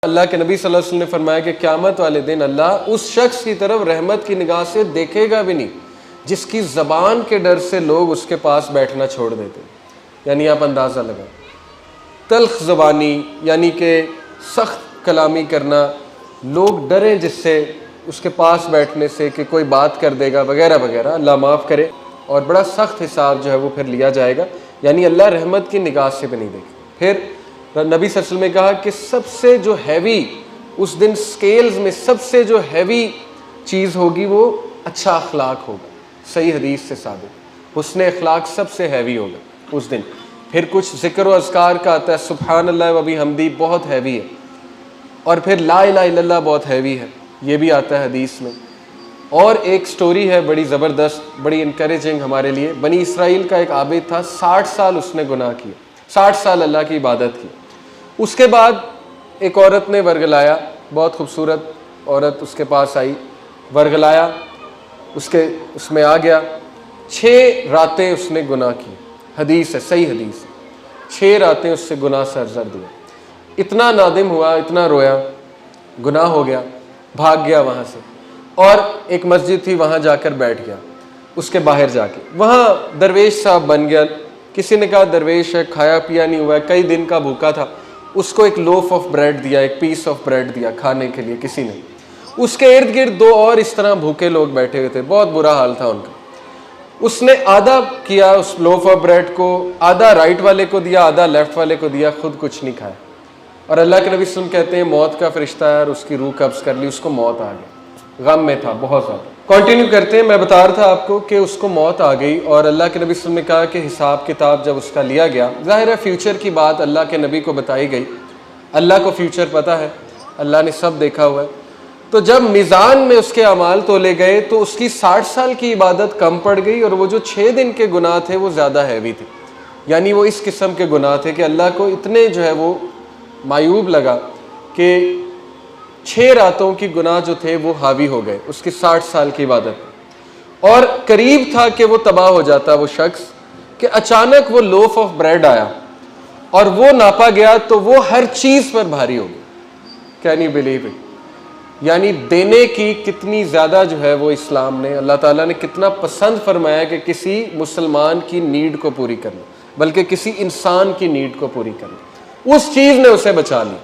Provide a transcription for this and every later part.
अल्लाह के नबी सल्लल्लाहु अलैहि वसल्लम ने फरमाया कि क़यामत वाले दिन अल्लाह उस शख्स की तरफ रहमत की निगाह से देखेगा भी नहीं जिसकी ज़बान के डर से लोग उसके पास बैठना छोड़ देते। यानी आप अंदाज़ा लगाएं, तल्ख ज़बानी यानी कि सख्त कलामी करना, लोग डरें जिससे उसके पास बैठने से कि कोई बात कर देगा वगैरह वगैरह, अल्लाह माफ़ करे। और बड़ा सख्त हिसाब जो है वो फिर लिया जाएगा, यानी अल्लाह रहमत की निगाह से भी नहीं देखे। फिर नबी सल्लल्लाहु अलैहि वसल्लम ने कहा कि सबसे जो हैवी उस दिन स्केल्स में सबसे जो हैवी चीज़ होगी वो अच्छा अखलाक होगा। सही हदीस से साबित, हुस्न अखलाक सबसे हैवी होगा उस दिन। फिर कुछ ज़िक्र व अज़कार का आता है, सुब्हान अल्लाह व बिहम्दी बहुत हैवी है, और फिर ला इलाहा इल्लल्लाह बहुत हैवी है, ये भी आता है हदीस में। और एक स्टोरी है बड़ी ज़बरदस्त, बड़ी इनकरेजिंग हमारे लिए। बनी इसराइल का एक आबिद था, 60 साल उसने गुनाह किए, 60 साल अल्लाह की इबादत की। उसके बाद एक औरत ने वर्गलाया, बहुत खूबसूरत औरत उसके पास आई, वर्गलाया, उसमें आ गया। 6 रातें उसने गुनाह की, हदीस है, सही हदीस है, 6 रातें उससे गुनाह सरजर दिया। इतना नादिम हुआ, इतना रोया, गुनाह हो गया, भाग गया वहाँ से, और एक मस्जिद थी वहाँ जाकर बैठ गया। उसके बाहर जाके वहाँ दरवेश साहब बन गया। किसी ने कहा दरवेश है, खाया पिया नहीं हुआ है, कई दिन का भूखा था, उसको एक लोफ ऑफ ब्रेड दिया, एक पीस ऑफ ब्रेड दिया खाने के लिए किसी ने। उसके इर्द गिर्द 2 और इस तरह भूखे लोग बैठे हुए थे, बहुत बुरा हाल था उनका। उसने आधा किया उस लोफ ऑफ ब्रेड को, आधा राइट वाले को दिया, आधा लेफ्ट वाले को दिया, खुद कुछ नहीं खाया। और अल्लाह के नबी सल्लल्लाहु अलैहि वसल्लम कहते हैं मौत का फरिश्ता है और उसकी रूह कब्ज़ कर ली, उसको मौत आ गई, गम में था बहुत ज़्यादा। कंटिन्यू करते हैं, मैं बता रहा था आपको कि उसको मौत आ गई, और अल्लाह के नबी सल्लल्लाहु अलैहि वसल्लम ने कहा कि हिसाब किताब जब उसका लिया गया, ज़ाहिर है फ्यूचर की बात अल्लाह के नबी को बताई गई, अल्लाह को फ्यूचर पता है, अल्लाह ने सब देखा हुआ है। तो जब मीज़ान में उसके अमाल तोले गए तो उसकी 60 साल की इबादत कम पड़ गई, और वो जो 6 दिन के गुनाह थे वो ज़्यादा हैवी थे। यानी वो इस किस्म के गुनाह थे कि अल्लाह को इतने जो है वो मायूब लगा कि 6 रातों की गुनाह जो थे वो हावी हो गए उसकी 60 साल की इबादत। और करीब था कि वो तबाह हो जाता वो शख्स, कि अचानक वो लोफ ऑफ ब्रेड आया और वो नापा गया तो वो हर चीज़ पर भारी हो गया। Can you believe it? यानी देने की कितनी ज़्यादा जो है वो इस्लाम ने, अल्लाह ताला ने कितना पसंद फरमाया कि किसी मुसलमान की नीड को पूरी करना, बल्कि किसी इंसान की नीड को पूरी करना, उस चीज़ ने उसे बचा ली।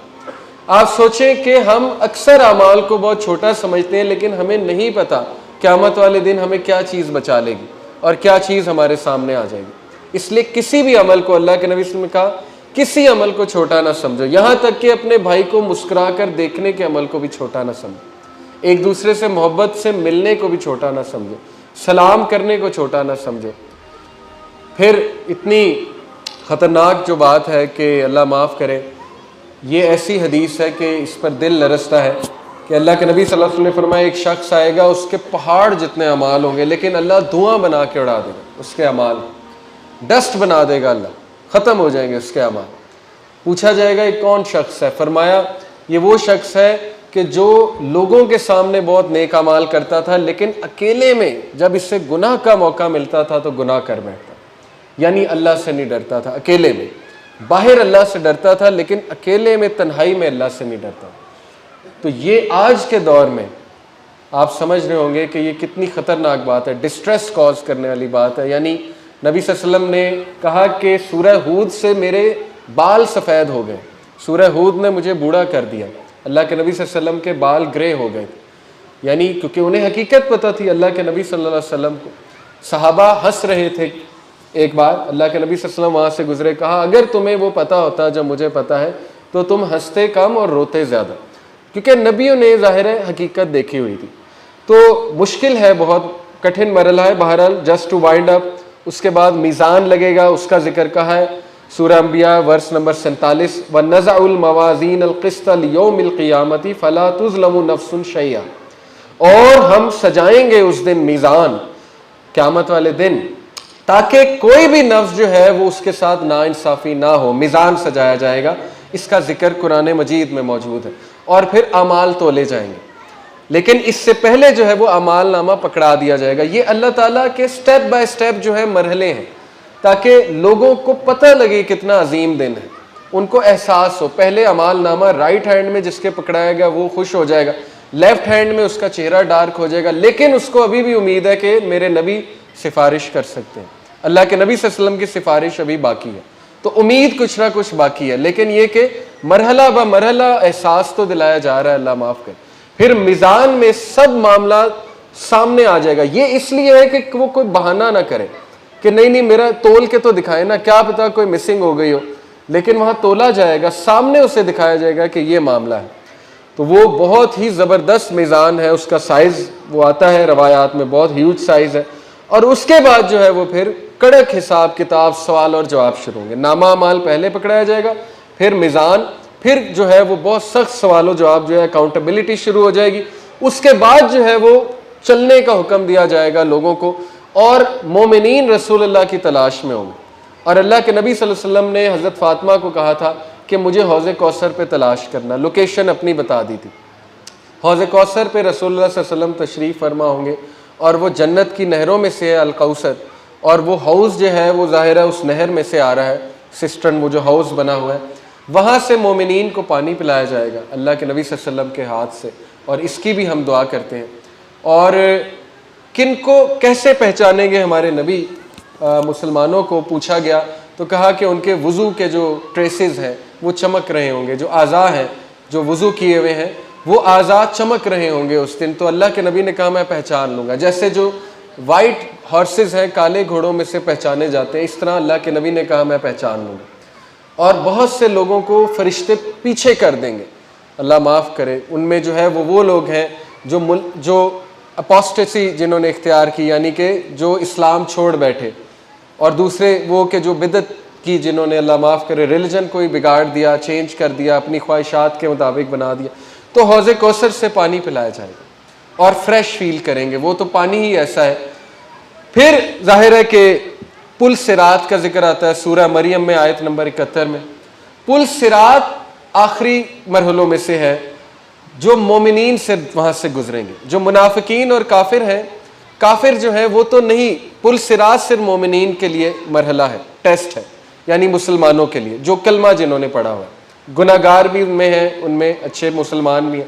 आप सोचें कि हम अक्सर अमाल को बहुत छोटा समझते हैं, लेकिन हमें नहीं पता क़यामत वाले दिन हमें क्या चीज़ बचा लेगी और क्या चीज़ हमारे सामने आ जाएगी। इसलिए किसी भी अमल को, अल्लाह के नबी ने कहा किसी अमल को छोटा ना समझो, यहाँ तक कि अपने भाई को मुस्कुरा कर देखने के अमल को भी छोटा ना समझो, एक दूसरे से मोहब्बत से मिलने को भी छोटा ना समझो, सलाम करने को छोटा ना समझो। फिर इतनी ख़तरनाक जो बात है कि अल्लाह माफ़ करे, ये ऐसी हदीस है कि इस पर दिल लरसता है कि अल्लाह के नबी सल्लल्लाहु अलैहि वसल्लम ने फरमाया एक शख्स आएगा, उसके पहाड़ जितने अमाल होंगे, लेकिन अल्लाह धुआं बना के उड़ा देगा उसके अमाल, डस्ट बना देगा अल्लाह, ख़त्म हो जाएंगे उसके अमाल। पूछा जाएगा ये कौन शख्स है? फरमाया ये वो शख्स है कि जो लोगों के सामने बहुत नेक अमाल करता था, लेकिन अकेले में जब इससे गुनाह का मौका मिलता था तो गुनाह कर बैठता, यानी अल्लाह से नहीं डरता था अकेले में, बाहर अल्लाह से डरता था लेकिन अकेले में तन्हाई में अल्लाह से नहीं डरता। तो ये आज के दौर में आप समझ रहे होंगे कि ये कितनी ख़तरनाक बात है, डिस्ट्रेस कॉज करने वाली बात है। यानी नबी सल्लल्लाहु अलैहि वसल्लम ने कहा कि सूरह हूद से मेरे बाल सफ़ेद हो गए, सूरह हूद ने मुझे बूढ़ा कर दिया। अल्लाह के नबी सल्लल्लाहु अलैहि वसल्लम के बाल ग्रे हो गए, यानी क्योंकि उन्हें हकीकत पता थी अल्लाह के नबी सल्लल्लाहु अलैहि वसल्लम को। सहाबा हंस रहे थे, एक बार अल्लाह के नबी सल्लल्लाहु अलैहि वसल्लम वहाँ से गुजरे, कहा अगर तुम्हें वो पता होता जो मुझे पता है तो तुम हंसते कम और रोते ज़्यादा, क्योंकि नबियों ने ज़ाहिर है हकीकत देखी हुई थी। तो मुश्किल है, बहुत कठिन मरहला है। बहरहाल जस्ट टू वाइंड अप, उसके बाद मीज़ान लगेगा, उसका जिक्र कहा है सूरह अंबिया वर्स नंबर 47, वनज़अउल मवाज़ीन अल-क़िस्त लियौमिल क़ियामति फ़ला तुज़लमु नफ़्सुन शैआ, और हम सजाएंगे उस दिन मीज़ान, क़यामत वाले दिन, ताकि कोई भी नफ्स जो है वो उसके साथ नाइंसाफ़ी ना हो। मीज़ान सजाया जाएगा, इसका जिक्र कुरान मजीद में मौजूद है। और फिर अमाल तोले जाएंगे, लेकिन इससे पहले जो है वो अमाल नामा पकड़ा दिया जाएगा। ये अल्लाह ताला के स्टेप बाय स्टेप जो है मरहले हैं, ताकि लोगों को पता लगे कितना अजीम दिन है। उनको एहसास हो। पहले अमाल नामा राइट हैंड में जिसके पकड़ाएगा वो खुश हो जाएगा, लेफ्ट हैंड में उसका चेहरा डार्क हो जाएगा, लेकिन उसको अभी भी उम्मीद है कि मेरे नबी सिफारिश कर सकते हैं, अल्लाह के नबी सल्लल्लाहु अलैहि वसल्लम की सिफारिश अभी बाकी है। तो उम्मीद कुछ ना कुछ बाकी है, लेकिन ये कि मरहला ब मरहला एहसास तो दिलाया जा रहा है, अल्लाह माफ़ कर। फिर मिज़ान में सब मामला सामने आ जाएगा। ये इसलिए है कि वो कोई बहाना ना करे कि नहीं नहीं मेरा तोल के तो दिखाए ना, क्या पता कोई मिसिंग हो गई हो, लेकिन वहाँ तोला जाएगा, सामने उसे दिखाया जाएगा कि ये मामला है। तो वो बहुत ही ज़बरदस्त मीज़ान है, उसका साइज़ वो आता है रवायात में, बहुत ह्यूज साइज़ है। और उसके बाद जो है वो फिर कड़क हिसाब किताब, सवाल और जवाब शुरू होंगे। नामा माल पहले पकड़ाया जाएगा, फिर मीज़ान, फिर जो है वो बहुत सख्त सवाल जवाब जो है अकाउंटेबिलिटी शुरू हो जाएगी। उसके बाद जो है वो चलने का हुक्म दिया जाएगा लोगों को, और मोमिनीन रसूलुल्लाह की तलाश में होंगे। और अल्लाह के नबी सल्लल्लाहु अलैहि वसल्लम ने हज़रत फ़ातिमा को कहा था कि मुझे हौज़ कौसर पे तलाश करना, लोकेशन अपनी बता दी थी। हौज़ कौसर पे रसूलुल्लाह सल्लल्लाहु अलैहि वसल्लम तशरीफ़ फरमा होंगे, और वो जन्नत की नहरों में से है अल कौसर, और वो हाउस जो है वो ज़ाहिर है उस नहर में से आ रहा है, सिस्टर्न वो जो हाउस बना हुआ है, वहाँ से मोमिनीन को पानी पिलाया जाएगा अल्लाह के नबी सल्लल्लाहु अलैहि वसल्लम के हाथ से। और इसकी भी हम दुआ करते हैं। और किन को कैसे पहचानेंगे हमारे नबी, मुसलमानों को पूछा गया तो कहा कि उनके वज़ू के जो ट्रेसेस हैं वो चमक रहे होंगे, जो आज़ा हैं जो वज़ू किए हुए हैं वो आज़ा चमक रहे होंगे उस दिन। तो अल्लाह के नबी ने कहा मैं पहचान लूँगा, जैसे जो वाइट हॉर्सेस हैं काले घोड़ों में से पहचाने जाते हैं, इस तरह अल्लाह के नबी ने कहा मैं पहचान लूँगा। और बहुत से लोगों को फरिश्ते पीछे कर देंगे, अल्लाह माफ़ करे। उनमें जो है वो लोग हैं जो अपोस्टेसी जिन्होंने इख्तियार की, यानी कि जो इस्लाम छोड़ बैठे, और दूसरे वो कि जो बिदत की, जिन्होंने अल्लाह माफ़ करे रिलीजन को ही बिगाड़ दिया, चेंज कर दिया, अपनी ख्वाहिशात के मुताबिक बना दिया। तो हौज़ कौसर से पानी पिलाया जाएगा और फ्रेश फील करेंगे, वो तो पानी ही ऐसा है। फिर जाहिर है कि पुल सिरात का जिक्र आता है सूरह मरियम में आयत नंबर 71 में। पुल सिरात आखिरी मरहलों में से है जो मोमिनीन से वहाँ से गुजरेंगे। जो मुनाफिकीन और काफिर हैं, काफिर जो है वो तो नहीं, पुल सिरात सिर्फ मोमिनीन के लिए मरहला है, टेस्ट है, यानी मुसलमानों के लिए जो कलमा जिन्होंने पढ़ा हुआ है। गुनाहगार भी उनमें हैं, उनमें अच्छे मुसलमान भी हैं।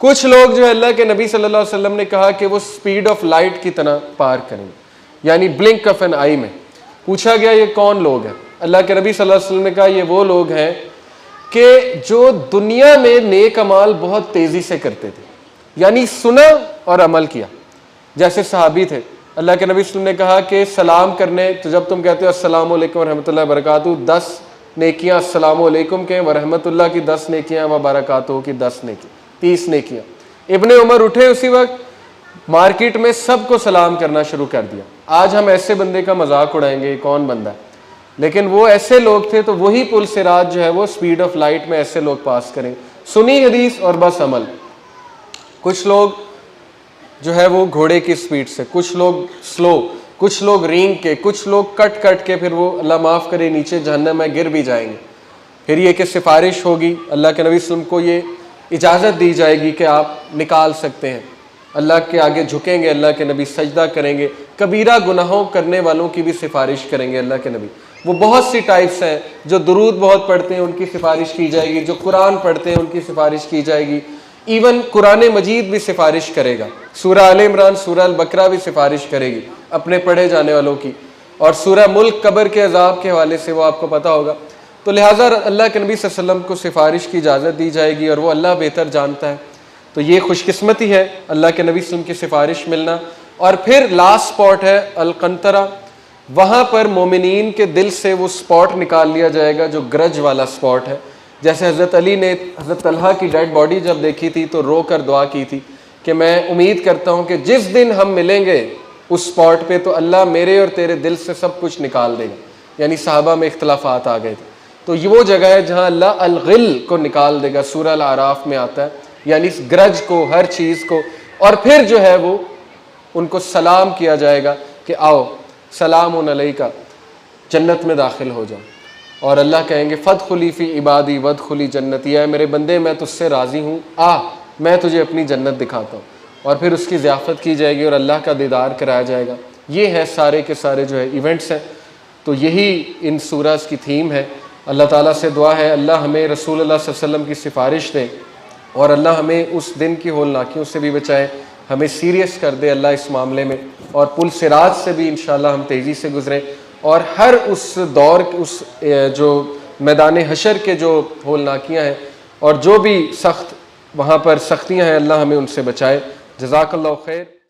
कुछ लोग जो अल्लाह के नबी सल्लल्लाहु अलैहि वसल्लम ने कहा कि वो स्पीड ऑफ लाइट की तरह पार करेंगे, यानी ब्लिंक ऑफ एन आई में। पूछा गया ये कौन लोग हैं, अल्लाह के नबी सल्लल्लाहु अलैहि वसल्लम ने कहा ये वो लोग हैं कि जो दुनिया में नेक अमाल बहुत तेज़ी से करते थे, यानी सुना और अमल किया। जैसे सहाबी थे, अल्लाह के नबी सल्लल्लाहु अलैहि वसल्लम ने कहा कि सलाम करने, तो जब तुम कहते हो अस्सलामु अलैकुम व रहमतुल्लाहि व बरकातुहू, 10 नेकियां अस्सलामु अलैकुम के, व रहमतुल्लाह की 10 नेकियां, व बरकातुहू की 10 नेकी, 30 नेकियां। इब्ने उमर उठे उसी वक्त, मार्केट में सबको सलाम करना शुरू कर दिया। आज हम ऐसे बंदे का मजाक उड़ाएंगे, कौन बंदा है, लेकिन वो ऐसे लोग थे। तो वही पुल सिरात जो है वो स्पीड ऑफ लाइट में ऐसे लोग पास करें, सुनी हदीस और बस अमल। कुछ लोग जो है वो घोड़े की स्पीड से, कुछ लोग स्लो, कुछ लोग रेंग के, कुछ लोग कट कट के, फिर वो अल्लाह माफ़ करे नीचे जहन्नम में गिर भी जाएंगे। फिर ये कि सिफारिश होगी, अल्लाह के नबी सल्लल्लाहु अलैहि वसल्लम को ये इजाज़त दी जाएगी कि आप निकाल सकते हैं। अल्लाह के आगे झुकेंगे, अल्लाह के नबी सजदा करेंगे, कबीरा गुनाहों करने वालों की भी सिफारिश करेंगे अल्लाह के नबी। वो बहुत सी टाइप्स हैं, जो दुरूद बहुत पढ़ते हैं उनकी सिफारिश की जाएगी, जो कुरान पढ़ते हैं उनकी सिफारिश की जाएगी, इवन कुरान मजीद भी सिफारिश करेगा, सूरह आल इमरान, सूरह अल बकरा भी सिफारिश करेगी अपने पढ़े जाने वालों की, और सूरह मुल्क कब्र के अजाब के हवाले से वो आपको पता होगा। तो लिहाजा अल्लाह के नबी सल्लल्लाहु अलैहि वसल्लम को सिफारिश की इजाज़त दी जाएगी, और वो अल्लाह बेहतर जानता है। तो ये खुशकिस्मती है अल्लाह के नबी सल्लल्लाहु अलैहि वसल्लम की सिफारिश मिलना। और फिर लास्ट स्पॉट है अलकंतरा, वहाँ पर मोमिनीन के दिल से वो स्पॉट निकाल लिया जाएगा जो ग्रज वाला स्पॉट है। जैसे हज़रत अली ने हज़रत तलहा की डेड बॉडी जब देखी थी तो रो कर दुआ की थी कि मैं उम्मीद करता हूँ कि जिस दिन हम मिलेंगे उस स्पॉट पे तो अल्लाह मेरे और तेरे दिल से सब कुछ निकाल देगा। यानी सहाबा में इख्तलाफात आ गए थे, तो ये वो जगह है जहाँ अल्लाह अल-गिल को निकाल देगा, सूरह अल-आराफ में आता है, यानी इस ग्रज को, हर चीज़ को। और फिर जो है वो उनको सलाम किया जाएगा कि आओ सलामुन अलैका, जन्नत में दाखिल हो जाओ। और अल्लाह कहेंगे फदखुली फ़ी इबादी वदखुली जन्नती, है मेरे बंदे मैं तुझसे राज़ी हूँ, आ मैं तुझे अपनी जन्नत दिखाता हूँ। और फिर उसकी ज़ियाफ़त की जाएगी और अल्लाह का दीदार कराया जाएगा। ये है सारे के सारे जो है इवेंट्स हैं। तो यही इन सूरास की थीम है अल्लाह ताला से दुआ है अल्लाह हमें रसूल अल्लाह सल्लल्लाहु अलैहि वसल्लम की सिफारिश दे और अल्लाह हमें उस दिन की होलनाकियों से भी बचाए, हमें सीरियस कर दे अल्लाह इस मामले में, और पुल सिरात से भी इंशाअल्लाह हम तेज़ी से गुज़रें, और हर उस दौर उस जो मैदान हशर के जो होलनाकियाँ हैं और जो भी सख्त वहाँ पर सख्तियाँ हैं अल्लाह हमें उनसे बचाए। जज़ाकल्लाहु खैर।